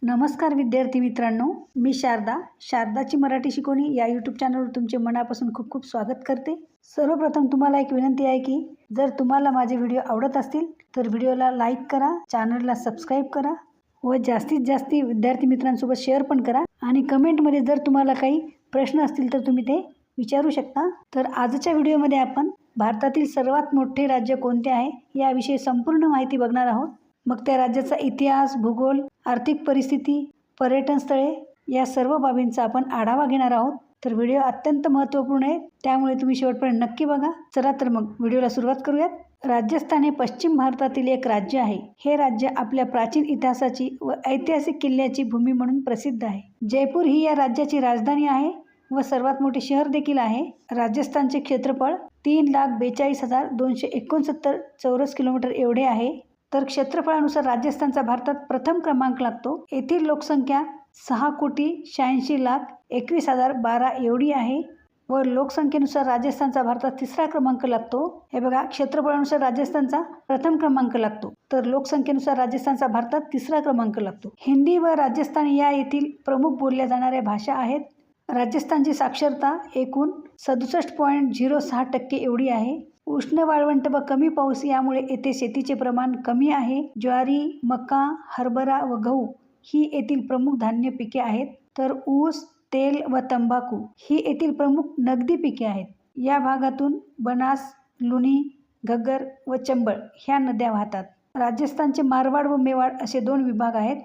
नमस्कार विद्यार्थी मित्रांनो, मी शारदाची मराठी शिकवणी या यूट्यूब चॅनलवर तुमचे मनापासून खूप खूप स्वागत करते। सर्वप्रथम तुम्हाला एक विनंती आहे की जर तुम्हाला माझे व्हिडिओ आवडत असतील तर व्हिडिओला लाईक करा, चॅनलला सबस्क्राइब करा व जास्तीत जास्त विद्यार्थी मित्रांसोबत शेअर पण करा। आणि कमेंटमध्ये जर तुम्हाला काही प्रश्न असतील तर तुम्ही ते विचारू शकता। तर आजच्या व्हिडिओमध्ये आपण भारतातील सर्वात मोठे राज्य कोणते आहे याविषयी संपूर्ण माहिती बघणार आहोत। मग त्या राज्याचा इतिहास, भूगोल, आर्थिक परिस्थिती, पर्यटन स्थळे या सर्व बाबींचा आपण आढावा घेणार आहोत। तर व्हिडिओ अत्यंत महत्त्वपूर्ण आहे, त्यामुळे तुम्ही शेवटपर्यंत नक्की बघा। चला तर मग व्हिडिओला सुरुवात करूयात। राजस्थान हे पश्चिम भारतातील एक राज्य आहे। हे राज्य आपल्या प्राचीन इतिहासाची व ऐतिहासिक किल्ल्याची भूमी म्हणून प्रसिद्ध आहे। जयपूर ही या राज्याची राजधानी आहे व सर्वात मोठे शहर देखील आहे। राजस्थानचे क्षेत्रफळ 3,42,269 चौरस किलोमीटर एवढे आहे। तर क्षेत्रफळानुसार राजस्थानचा भारतात प्रथम क्रमांक लागतो। येथील लोकसंख्या 6,86,21,012 एवढी आहे व लोकसंख्येनुसार राजस्थानचा भारतात तिसरा क्रमांक लागतो। हे बघा, क्षेत्रफळानुसार राजस्थानचा प्रथम क्रमांक लागतो तर लोकसंख्येनुसार राजस्थानचा भारतात तिसरा क्रमांक लागतो। हिंदी व राजस्थानी या येथील प्रमुख बोलल्या जाणाऱ्या भाषा आहेत। राजस्थानची साक्षरता एकूण 67.06% एवढी आहे। उष्ण वाळवंट व कमी पाऊस यामुळे येथे शेतीचे प्रमाण कमी आहे। ज्वारी, मका, हरभरा व गहू ही येथील प्रमुख धान्य पिके आहेत। तर ऊस, तेल व तंबाखू ही येथील प्रमुख नगदी पिके आहेत। या भागातून बनास, लुणी, घग्गर व चंबळ ह्या नद्या वाहतात। राजस्थानचे मारवाड व मेवाड असे 2 विभाग आहेत।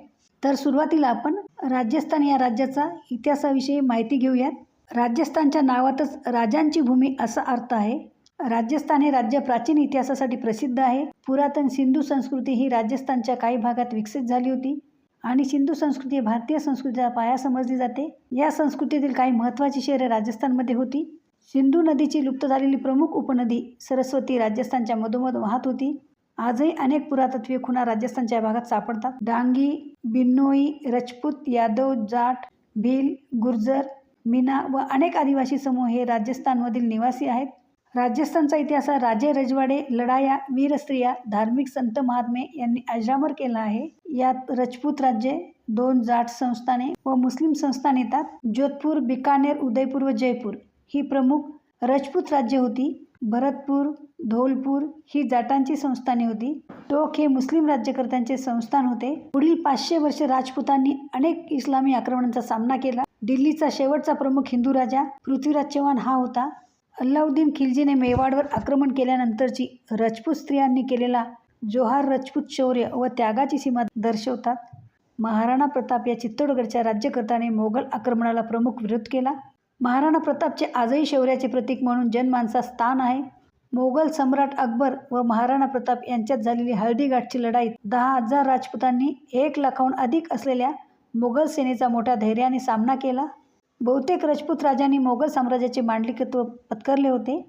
तर सुरुवातीला आपण राजस्थान या राज्याचा इतिहासाविषयी माहिती घेऊयात। राजस्थानच्या नावातच राजांची भूमी असा अर्थ आहे। राजस्थान हे राज्य प्राचीन इतिहासासाठी प्रसिद्ध आहे। पुरातन सिंधू संस्कृती ही राजस्थानच्या काही भागात विकसित झाली होती आणि सिंधू संस्कृती ही भारतीय संस्कृतीचा पाया समजली जाते। या संस्कृतीतील काही महत्त्वाची शहरे राजस्थानमध्ये होती। सिंधू नदीची लुप्त झालेली प्रमुख उपनदी सरस्वती राजस्थानच्या मधोमध वाहत होती। आजही अनेक पुरातत्वीय खुणा राजस्थानच्या भागात सापडतात। डांगी, बिन्नोई, रजपूत, यादव, जाट, भील, गुर्जर, मीना व अनेक आदिवासी समूह हे राजस्थानमधील निवासी आहेत। राजस्थानचा इतिहास राजे रजवाडे, लढाया, वीर स्त्रिया, धार्मिक संत महात्मे यांनी अजरामर केला आहे। यात राजपूत राज्ये, 2 जाट संस्थाने व मुस्लिम संस्थान येतात। जोधपूर, बिकानेर, उदयपूर व जयपूर ही प्रमुख राजपूत राज्ये होती। भरतपूर, धौलपूर ही जाटांची संस्थाने होती। टोक हे मुस्लिम राज्यकर्त्यांचे संस्थान होते। पुढील 500 वर्षे राजपूतांनी अनेक इस्लामी आक्रमणांचा सामना केला। दिल्लीचा शेवटचा प्रमुख हिंदू राजा पृथ्वीराज चव्हाण हा होता। अल्लाउद्दीन खिलजीने मेवाडवर आक्रमण केल्यानंतरची राजपूत स्त्रियांनी केलेला जोहार राजपूत शौर्य व त्यागाची सीमा दर्शवतात। महाराणा प्रताप या चित्तोडगडच्या राज्यकर्त्याने मोगल आक्रमणाला प्रमुख विरोध केला। महाराणा प्रतापचे आजही शौर्याचे प्रतीक म्हणून जनमानसात स्थान आहे। मोगल सम्राट अकबर व महाराणा प्रताप यांच्यात झालेली हळदीघाटची लढाईत 10,000 राजपुतांनी 1 लाखाहून अधिक असलेल्या मोगल सेनेचा मोठ्या धैर्याने सामना केला। बहुतेक राजपूत राजांनी मोगल साम्राज्याचे मांडलिकत्व पत्करले होते।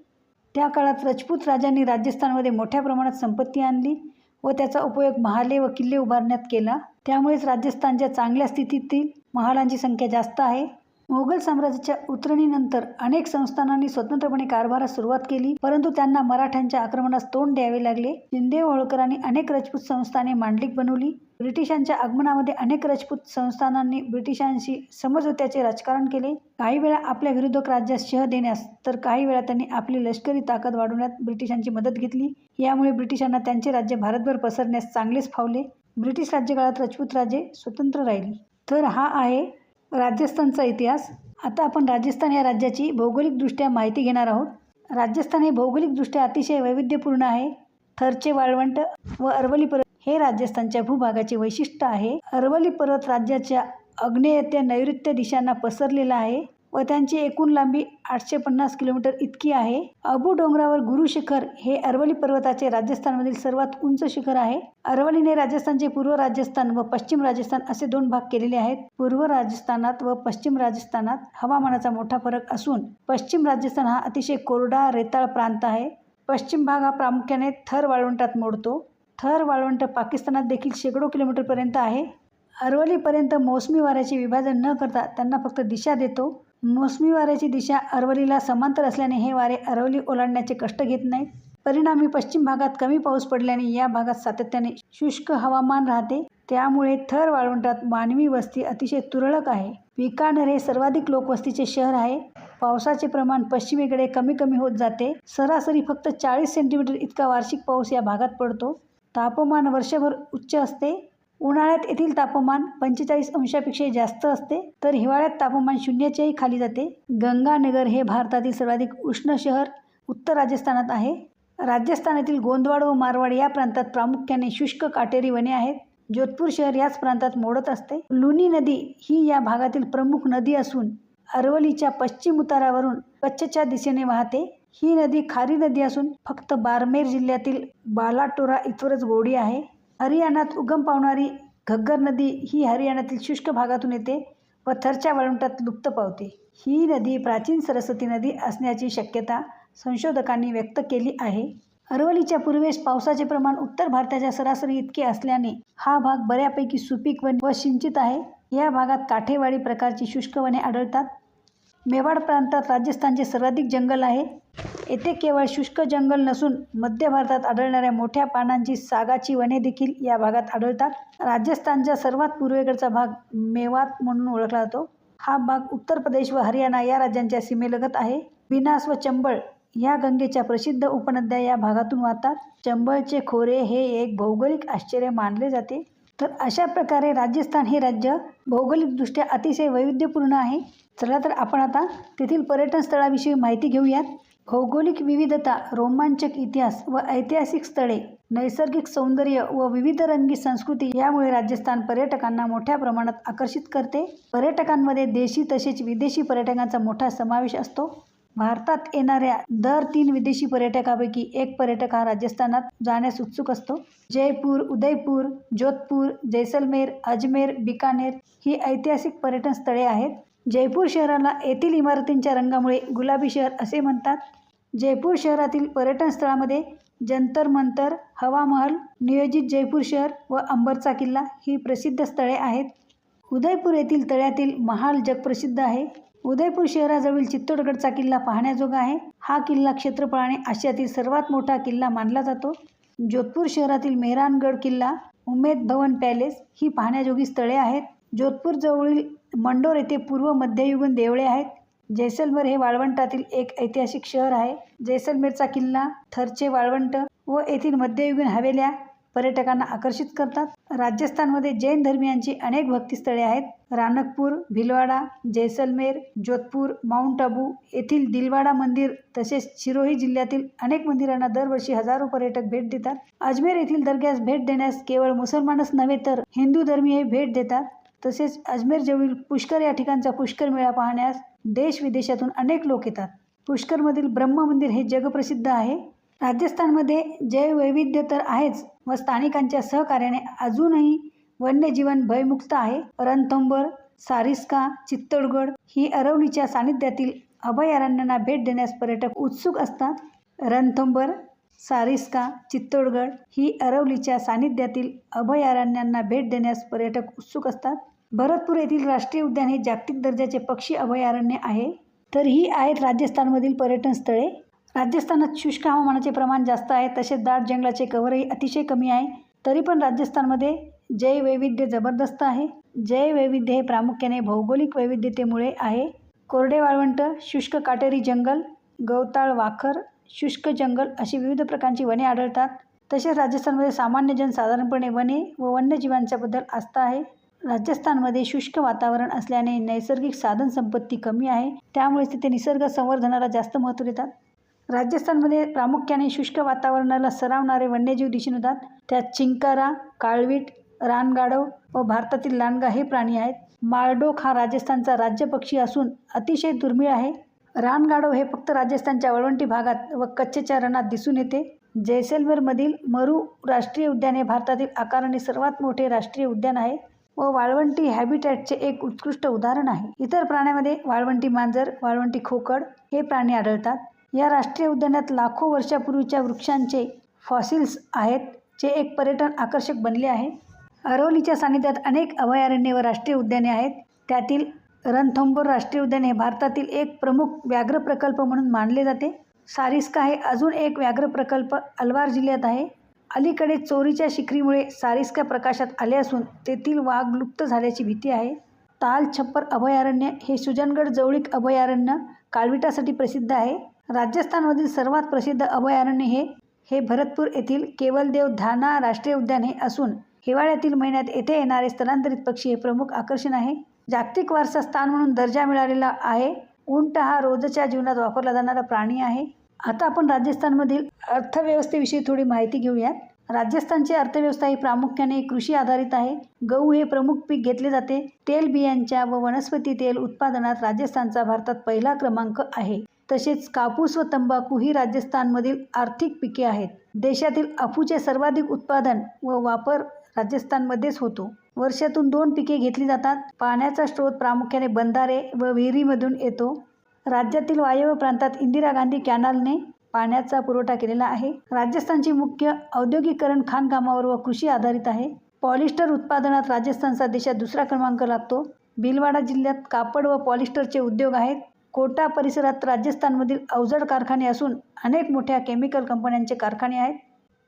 त्या काळात राजपूत राजांनी राजस्थानमध्ये मोठ्या प्रमाणात संपत्ती आणली व त्याचा उपयोग महाले व किल्ले उभारण्यात केला। त्यामुळेच राजस्थानच्या चांगल्या स्थितीतील महालांची संख्या जास्त आहे। मोगल साम्राज्याच्या उतरणीनंतर अनेक संस्थानांनी स्वतंत्रपणे कारभारास सुरुवात केली, परंतु त्यांना मराठ्यांच्या आक्रमणास तोंड द्यावे लागले। शिंदे व होळकरांनी अनेक राजपूत संस्थाने मांडलिक बनवली। ब्रिटिशांच्या आगमनामध्ये अनेक राजपूत संस्थानांनी ब्रिटिशांशी समझोत्याचे राजकारण केले। काही वेळा आपल्या विरोधक राज्यास शह देण्यास तर काही वेळा त्यांनी आपली लष्करी ताकद वाढवण्यात ब्रिटिशांची मदत घेतली। यामुळे ब्रिटिशांना त्यांचे राज्य भारतभर पसरण्यास चांगलेच फावले। ब्रिटिश राज्यकाळात राजपूत राज्ये स्वतंत्र राहिली। तर हा आहे राजस्थानचा इतिहास। आता आपण राजस्थान या राज्याची भौगोलिकदृष्ट्या माहिती घेणार आहोत। राजस्थान हे भौगोलिकदृष्ट्या अतिशय वैविध्यपूर्ण आहे। थरचे वाळवंट व अरवली पर्वत हे राजस्थानच्या भूभागाचे वैशिष्ट्य आहे। अरवली पर्वत राज्याच्या आग्नेय ते नैऋत्य दिशांना पसरलेला आहे व त्यांची एकूण लांबी 850 किलोमीटर इतकी आहे। अबू डोंगरावर गुरु शिखर हे अरवली पर्वताचे राजस्थानमधील सर्वात उंच शिखर आहे। अरवलीने राजस्थानचे पूर्व राजस्थान व पश्चिम राजस्थान असे 2 भाग केलेले आहेत। पूर्व राजस्थानात व पश्चिम राजस्थानात हवामानाचा मोठा फरक असून पश्चिम राजस्थान हा अतिशय कोरडा रेताळ प्रांत आहे। पश्चिम भाग हा प्रामुख्याने थर वाळवंटात मोडतो। थर वाळवंट पाकिस्तानात देखील शेकडो किलोमीटरपर्यंत आहे। अरवलीपर्यंत मोसमी वाऱ्याचे विभाजन न करता त्यांना फक्त दिशा देतो। मोसमी वाऱ्याची दिशा अरवलीला समांतर असल्याने हे वारे अरवली ओलांडण्याचे कष्ट घेत नाहीत। परिणामी पश्चिम भागात कमी पाऊस पडल्याने या भागात सातत्याने शुष्क हवामान राहते. त्यामुळे थर वाळवंटात मानवी वस्ती अतिशय तुरळक आहे. बिकानेर हे सर्वाधिक लोकवस्तीचे शहर आहे. पावसाचे प्रमाण पश्चिमेकडे कमी कमी होत जाते. सरासरी फक्त 40 सेंटीमीटर इतका वार्षिक पाऊस या भागात पडतो. तापमान वर्षभर उच्च असते. उन्हाळ्यात येथील तापमान 45 अंशापेक्षा जास्त असते, तर हिवाळ्यात तापमान 0च्याही खाली जाते. गंगानगर हे भारतातील सर्वाधिक उष्ण शहर उत्तर राजस्थानात आहे. राजस्थानातील गोंदवाड व मारवाड या प्रांतात प्रामुख्याने शुष्क काटेरी वने आहेत. जोधपूर शहर याच प्रांतात मोडत असते. लुनी नदी ही या भागातील प्रमुख नदी असून अरवलीच्या पश्चिम उतारावरून कच्छच्या दिशेने वाहते. ही नदी खारी नदी असून फक्त बारमेर जिल्ह्यातील बालाटोरा इथवरच गोडी आहे. हरियाणात उगम पावणारी घग्गर नदी ही हरियाणातील शुष्क भागातून येते व थरच्या वाळवंटात लुप्त पावते. ही नदी प्राचीन सरस्वती नदी असण्याची शक्यता संशोधकांनी व्यक्त केली आहे. अरवलीच्या पूर्वेस पावसाचे प्रमाण उत्तर भारताच्या सरासरी इतके असल्याने हा भाग बऱ्यापैकी सुपीक व सिंचित आहे. या भागात काठेवाडी प्रकारची शुष्क वने आढळतात. मेवाड प्रांतात राजस्थानचे सर्वाधिक जंगल आहे. येथे केवळ शुष्क जंगल नसून मध्य भारतात आढळणाऱ्या मोठ्या पानांची सागाची वने देखील या भागात आढळतात. राजस्थानचा सर्वात पूर्वेकडचा भाग मेवात म्हणून ओळखला जातो. हा भाग उत्तर प्रदेश व हरियाणा या राज्यांच्या सीमेलगत आहे. बिनास व चंबळ या गंगेच्या प्रसिद्ध उपनद्या या भागातून वाहतात. चंबळचे खोरे हे एक भौगोलिक आश्चर्य मानले जाते. तर अशा प्रकारे राजस्थान हे राज्य भौगोलिकदृष्ट्या अतिशय वैविध्यपूर्ण आहे. चला तर आपण आता तेथील पर्यटन स्थळाविषयी माहिती घेऊयात. भौगोलिक विविधता, रोमांचक इतिहास व ऐतिहासिक स्थळे, नैसर्गिक सौंदर्य व विविध रंगी संस्कृती यामुळे राजस्थान पर्यटकांना मोठ्या प्रमाणात आकर्षित करते. पर्यटकांमध्ये देशी तसेच विदेशी पर्यटकांचा मोठा समावेश असतो. भारतात येणाऱ्या दर 3 विदेशी पर्यटकापैकी एक पर्यटक हा राजस्थानात जाण्यास उत्सुक असतो. जयपूर, उदयपूर, जोधपूर, जैसलमेर, अजमेर, बिकानेर ही ऐतिहासिक पर्यटन स्थळे आहेत. जयपूर शहराला येथील इमारतींच्या रंगामुळे गुलाबी शहर असे म्हणतात. जयपूर शहरातील पर्यटन स्थळामध्ये जंतर मंतर, हवा महल, नियोजित जयपूर शहर व अंबरचा किल्ला ही प्रसिद्ध स्थळे आहेत. उदयपूर येथील तळ्यातील महाल जगप्रसिद्ध आहे. उदयपूर शहराजवळील चित्तोडगडचा किल्ला पाहण्याजोगा आहे. हा किल्ला क्षेत्रफळाने आशियातील सर्वात मोठा किल्ला मानला जातो. जोधपूर शहरातील मेहरानगड किल्ला, उमेद भवन पॅलेस ही पाहण्याजोगी स्थळे आहेत. जोधपूर जवळील मंडोर येथे पूर्व मध्ययुगीन देवळे आहेत. जैसलमेर हे वाळवंटातील एक ऐतिहासिक शहर आहे. जैसलमेरचा किल्ला, थरचे वाळवंट व येथील मध्ययुगीन हवेल्या पर्यटकांना आकर्षित करतात. राजस्थानमध्ये जैन धर्मियांची अनेक भक्तिस्थळे आहेत. राणकपूर, भिलवाडा, जैसलमेर, जोधपूर, माउंट आबू येथील दिलवाडा मंदिर तसेच सिरोही जिल्ह्यातील अनेक मंदिरांना दरवर्षी हजारो पर्यटक भेट देतात. अजमेर येथील दर्ग्यास भेट देण्यास केवळ मुसलमानच नव्हे तर हिंदू धर्मीयही भेट देतात. तसेच अजमेरजवळील पुष्कर या ठिकाणचा पुष्कर मेळा पाहण्यास देश विदेशातून अनेक लोक येतात. पुष्करमधील ब्रह्म मंदिर हे जगप्रसिद्ध आहे. राजस्थानमध्ये जैववैविध्य तर आहेच व स्थानिकांच्या सहकार्याने अजूनही वन्यजीवन भयमुक्त आहे. रणथंबोर, सारिस्का, चित्तोडगड ही अरवलीच्या सानिध्यातील अभयारण्यांना भेट देण्यास पर्यटक उत्सुक असतात. रणथंबोर, सारिस्का, चित्तोडगड ही अरवलीच्या सानिध्यातील अभयारण्यांना भेट देण्यास पर्यटक उत्सुक असतात. भरतपूर येथील राष्ट्रीय उद्यान हे जागतिक दर्जाचे पक्षी अभयारण्य आहे. तर ही आहेत राजस्थानमधील पर्यटन स्थळे. राजस्थानात शुष्क हवामानाचे प्रमाण जास्त आहे, तसेच दाट जंगलाचे कव्हरही अतिशय कमी आहे. तरी पण राजस्थानमध्ये जैववैविध्य जबरदस्त आहे. जैववैविध्य हे प्रामुख्याने भौगोलिक वैविध्यतेमुळे आहे. कोरडे वाळवंट, शुष्क काटेरी जंगल, गवताळ, वाखर, शुष्क जंगल अशी विविध प्रकारची वने आढळतात. तसेच राजस्थानमध्ये सामान्य जन साधारणपणे वने व वन्यजीवांच्याबद्दल आस्था आहे. राजस्थानमध्ये शुष्क वातावरण असल्याने नैसर्गिक साधन संपत्ती कमी आहे, त्यामुळे तिथे निसर्ग संवर्धनाला जास्त महत्त्व देतात. राजस्थानमध्ये प्रामुख्याने शुष्क वातावरणाला सरावणारे वन्यजीव दिसून येतात. त्यात चिंकारा, काळवीट, रानगाढव व भारतातील लांडगा हे प्राणी आहेत. माळढोक हा राजस्थानचा राज्य पक्षी असून अतिशय दुर्मिळ आहे. रानगाढव हे फक्त राजस्थानच्या वाळवंटी भागात व कच्छच्या रणात दिसून येते. जैसलमेरमधील मरू राष्ट्रीय उद्यान हे भारतातील आकाराने सर्वात मोठे राष्ट्रीय उद्यान आहे व वाळवंटी हॅबिटॅटचे एक उत्कृष्ट उदाहरण आहे. इतर प्राण्यांमध्ये वाळवंटी मांजर, वाळवंटी खोकड हे प्राणी आढळतात. या राष्ट्रीय उद्यानात लाखो वर्षापूर्वीच्या वृक्षांचे फॉसिल्स आहेत, जे एक पर्यटन आकर्षक बनले आहे. अरवलीच्या सानिध्यात अनेक अभयारण्ये व राष्ट्रीय उद्याने आहेत. त्यातील रणथंबोर राष्ट्रीय उद्यान हे भारतातील एक प्रमुख व्याघ्र प्रकल्प म्हणून मानले जाते. सारिस्का हे अजून एक व्याघ्र प्रकल्प अलवार जिल्ह्यात आहे. अलीकडे चोरीच्या शिकारीमुळे सारिस्का प्रकाशात आले असून तेथील वाघ लुप्त झाल्याची भीती आहे. ताल छप्पर अभयारण्य हे सुजनगड जवळीक अभयारण्य काळविटासाठी प्रसिद्ध आहे. राजस्थानमधील सर्वात प्रसिद्ध अभयारण्य हे भरतपूर येथील केवलदेव धाना राष्ट्रीय उद्यान हे असून हिवाळ्यातील महिन्यात येथे येणारे स्थलांतरित पक्षी हे प्रमुख आकर्षण आहे. जागतिक वारसा स्थान म्हणून दर्जा मिळालेला आहे. उंट हा रोजच्या जीवनात वापरला जाणारा प्राणी आहे. आता आपण राजस्थानमधील अर्थव्यवस्थेविषयी थोडी माहिती घेऊयात. राजस्थानची अर्थव्यवस्था ही प्रामुख्याने कृषी आधारित आहे. गहू हे प्रमुख पीक घेतले जाते. तेलबियांच्या व वनस्पती तेल उत्पादनात राजस्थानचा भारतात पहिला क्रमांक आहे. तसेच कापूस व तंबाखू ही राजस्थानमधील आर्थिक पिके आहेत. देशातील अफूचे सर्वाधिक उत्पादन व वापर राजस्थानमध्येच होतो. वर्षातून 2 पिके घेतली जातात. पाण्याचा स्रोत प्रामुख्याने बंधारे व विहिरीमधून येतो. राज्यातील वायव्य प्रांतात इंदिरा गांधी कॅनालने पाण्याचा पुरवठा केलेला आहे. राजस्थानचे मुख्य औद्योगिकरण खाणकामावर व कृषी आधारित आहे. पॉलिस्टर उत्पादनात राजस्थानचा देशात दुसरा क्रमांक लागतो. भीलवाडा जिल्ह्यात कापड व पॉलिस्टरचे उद्योग आहेत. कोटा परिसरात राजस्थानमधील अवजड कारखाने असून अनेक मोठ्या केमिकल कंपन्यांचे कारखाने आहेत.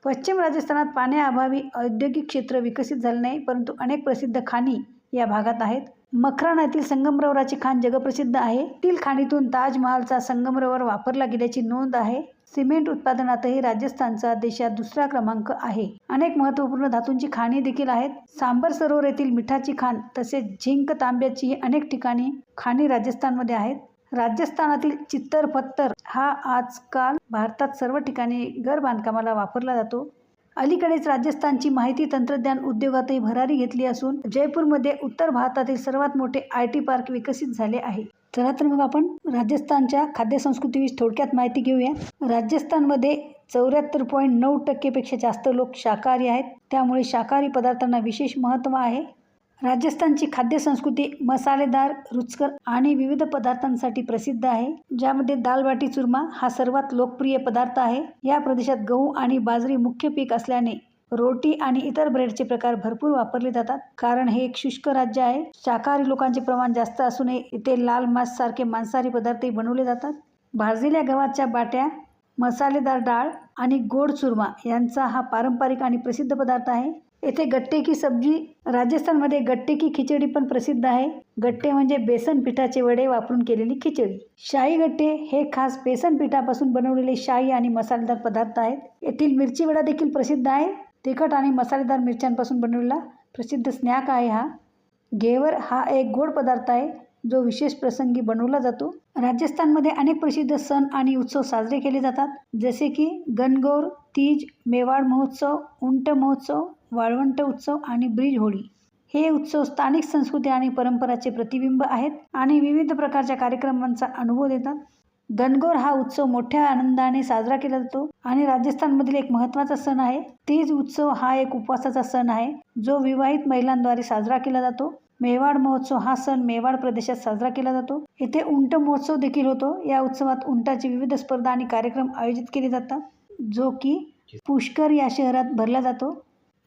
पश्चिम राजस्थानात पाण्याअभावी औद्योगिक क्षेत्र विकसित झाले नाही, परंतु अनेक प्रसिद्ध खाणी या भागात आहेत. मखराणा येथील संगमरवराची खाण जगप्रसिद्ध आहे. तील खाणीतून ताजमहालचा संगमरवर वापरला गेल्याची नोंद आहे. सिमेंट उत्पादनातही राजस्थानचा देशात दुसरा क्रमांक आहे. अनेक महत्त्वपूर्ण धातूंची खाणी देखील आहेत. सांबर सरोवर येथील मिठाची खाण तसेच झिंक तांब्याची अनेक ठिकाणी खाणी राजस्थानमध्ये आहेत. राजस्थानातील चित्तर पत्थर हा आजकाल भारतात सर्व ठिकाणी घर बांधकामाला वापरला जातो. अलीकडेच राजस्थानची माहिती तंत्रज्ञान उद्योगातही भरारी घेतली असून जयपूरमध्ये उत्तर भारतातील सर्वात मोठे IT पार्क विकसित झाले आहे. चला तर मग आपण राजस्थानच्या खाद्यसंस्कृतीविषयी थोडक्यात माहिती घेऊया. राजस्थानमध्ये 74.9% पेक्षा जास्त लोक शाकाहारी आहेत. त्यामुळे शाकाहारी पदार्थांना विशेष महत्त्व आहे. राजस्थानची खाद्यसंस्कृती मसालेदार, रुचकर आणि विविध पदार्थांसाठी प्रसिद्ध आहे. ज्यामध्ये दाल बाटी चुरमा हा सर्वात लोकप्रिय पदार्थ आहे. या प्रदेशात गहू आणि बाजरी मुख्य पीक असल्याने रोटी आणि इतर ब्रेडचे प्रकार भरपूर वापरले जातात. कारण हे एक शुष्क राज्य आहे. शाकाहारी लोकांचे प्रमाण जास्त असूनही इथे लाल मांस सारखे मांसाहारी पदार्थही बनवले जातात. भाजलेल्या गव्हाच्या बाट्या, मसालेदार डाळ आणि गोड चुरमा यांचा हा पारंपरिक आणि प्रसिद्ध पदार्थ आहे. येथे गट्टे की सब्जी, राजस्थानमध्ये गट्टे की खिचडी पण प्रसिद्ध आहे. गट्टे म्हणजे बेसन पिठाचे वडे वापरून केलेली खिचडी. शाही गट्टे हे खास बेसन पिठापासून बनवलेले शाही आणि मसालेदार पदार्थ आहेत. येथील मिरची वडा देखील प्रसिद्ध आहे. तिखट आणि मसालेदार मिरच्यांपासून बनवलेला प्रसिद्ध स्नॅक आहे हा. घेवर हा एक गोड पदार्थ आहे जो विशेष प्रसंगी बनवला जातो. राजस्थानमध्ये अनेक प्रसिद्ध सण आणि उत्सव साजरे केले जातात. जसे की गणगौर, तीज, मेवाड महोत्सव, उंट महोत्सव, वाळवंट उत्सव आणि ब्रिज होळी. हे उत्सव स्थानिक संस्कृती आणि परंपराचे प्रतिबिंब आहेत आणि विविध प्रकारच्या कार्यक्रमांचा अनुभव देतात. गणगौर हा उत्सव मोठ्या आनंदाने साजरा केला जातो आणि राजस्थानमधील एक महत्त्वाचा सण आहे. तीज उत्सव हा एक उपवासाचा सण आहे जो विवाहित महिलांद्वारे साजरा केला जातो. मेवाड महोत्सव हा सण मेवाड प्रदेशात साजरा केला जातो. येथे उंट महोत्सव देखील होतो. या उत्सवात उंटाची विविध स्पर्धा आणि कार्यक्रम आयोजित केले जातात जो की पुष्कर या शहरात भरला जातो.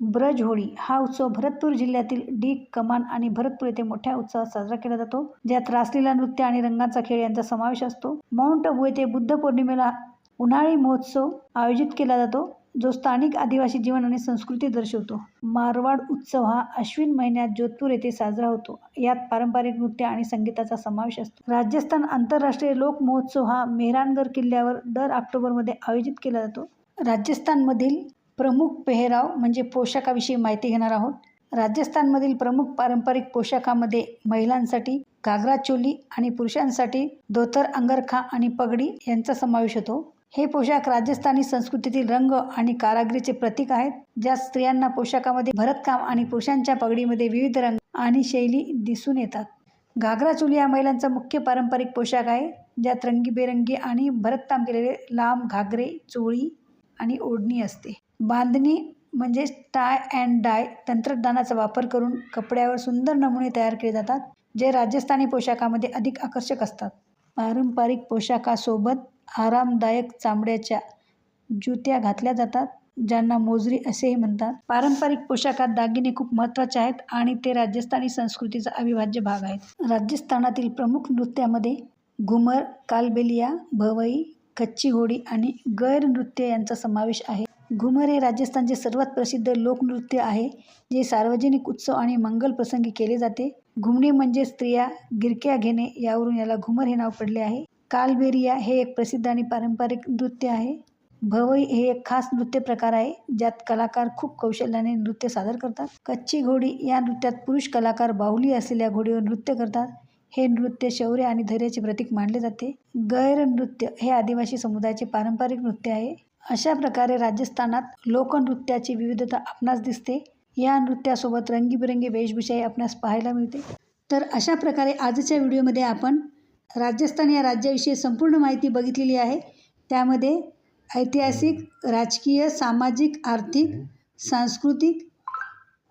ब्रज होळी हा उत्सव भरतपूर जिल्ह्यातील डीग, कमान आणि भरतपूर येथे मोठ्या उत्साहात साजरा केला जातो, ज्यात रासलीला नृत्य आणि रंगाचा खेळ यांचा समावेश असतो. माउंट आबू येथे बुद्ध पौर्णिमेला उन्हाळी महोत्सव आयोजित केला जातो जो स्थानिक आदिवासी जीवन आणि संस्कृती दर्शवतो. मारवाड उत्सव हा अश्विन महिन्यात जोधपूर येथे साजरा होतो. यात पारंपरिक नृत्य आणि संगीताचा समावेश असतो. राजस्थान आंतरराष्ट्रीय लोक महोत्सव हा मेहरानगढ किल्ल्यावर दर ऑक्टोबरमध्ये आयोजित केला जातो. राजस्थानमधील प्रमुख पेहराव म्हणजे पोशाखाविषयी माहिती घेणार आहोत. राजस्थानमधील प्रमुख पारंपरिक पोशाखामध्ये महिलांसाठी घागरा चोली आणि पुरुषांसाठी धोतर, अंगरखा आणि पगडी यांचा समावेश होतो. हे पोशाख राजस्थानी संस्कृतीतील रंग आणि कारागिरीचे प्रतीक आहेत. ज्यात स्त्रियांना पोशाखामध्ये भरतकाम आणि पुरुषांच्या पगडीमध्ये विविध रंग आणि शैली दिसून येतात. घागरा चोली हा महिलांचा मुख्य पारंपरिक पोशाख आहे, ज्यात रंगीबेरंगी आणि भरतकाम केलेले लांब घागरे, चोळी आणि ओढणी असते. बांधणी म्हणजे टाय अँड डाय तंत्रज्ञानाचा वापर करून कपड्यावर सुंदर नमुने तयार केले जातात, जे राजस्थानी पोशाखामध्ये अधिक आकर्षक असतात. पारंपरिक पोशाखासोबत आरामदायक चामड्याच्या जुत्या घातल्या जातात, ज्यांना मोजरी असेही म्हणतात. पारंपरिक पोशाखात दागिने खूप महत्त्वाचे आहेत आणि ते राजस्थानी संस्कृतीचा अविभाज्य भाग आहेत. राजस्थानातील प्रमुख नृत्यामध्ये घुमर, कालबेलिया, भवई, कच्ची घोडी आणि गैरनृत्य यांचा समावेश आहे. घुमर हे राजस्थानचे सर्वात प्रसिद्ध लोकनृत्य आहे, जे सार्वजनिक उत्सव आणि मंगल प्रसंगी केले जाते. घुमणे म्हणजे स्त्रिया गिरक्या घेणे, यावरून याला घुमर हे नाव पडले आहे. कालबेलिया हे एक प्रसिद्ध आणि पारंपरिक नृत्य आहे. भवई हे एक खास नृत्य प्रकार आहे, ज्यात कलाकार खूप कौशल्याने नृत्य सादर करतात. कच्ची घोडी या नृत्यात पुरुष कलाकार बाहुली असलेल्या घोडीवर नृत्य करतात. हे नृत्य शौर्य आणि धैर्याचे प्रतीक मानले जाते. गैरनृत्य हे आदिवासी समुदायाचे पारंपरिक नृत्य आहे. अशा प्रकारे राजस्थानात लोकनृत्याची विविधता आपणास दिसते. या नृत्यासोबत रंगीबेरंगी वेशभूषाही आपणास पाहायला मिळते. तर अशा प्रकारे आजच्या व्हिडिओमध्ये आपण राजस्थान या राज्याविषयी संपूर्ण माहिती बघितलेली आहे. त्यामध्ये ऐतिहासिक, राजकीय, सामाजिक, आर्थिक, सांस्कृतिक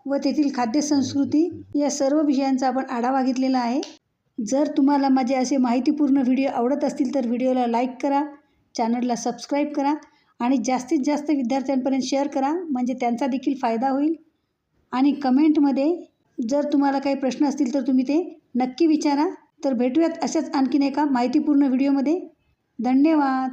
व तेथील खाद्यसंस्कृती या सर्व विषयांचा आपण आढावा घेतलेला आहे. जर तुम्हाला माझे असे माहितीपूर्ण व्हिडिओ आवडत असतील तर व्हिडिओला लाईक करा, चॅनलला सबस्क्राईब करा आणि जास्तीत जास्त विद्यार्थ्यांपर्यंत शेअर करा, म्हणजे त्यांचा देखील फायदा होईल. आणि कमेंटमध्ये जर तुम्हाला काही प्रश्न असतील तर तुम्ही ते नक्की विचारा. तर भेटूयात अशाच आणखीन एका माहितीपूर्ण व्हिडिओमध्ये. धन्यवाद.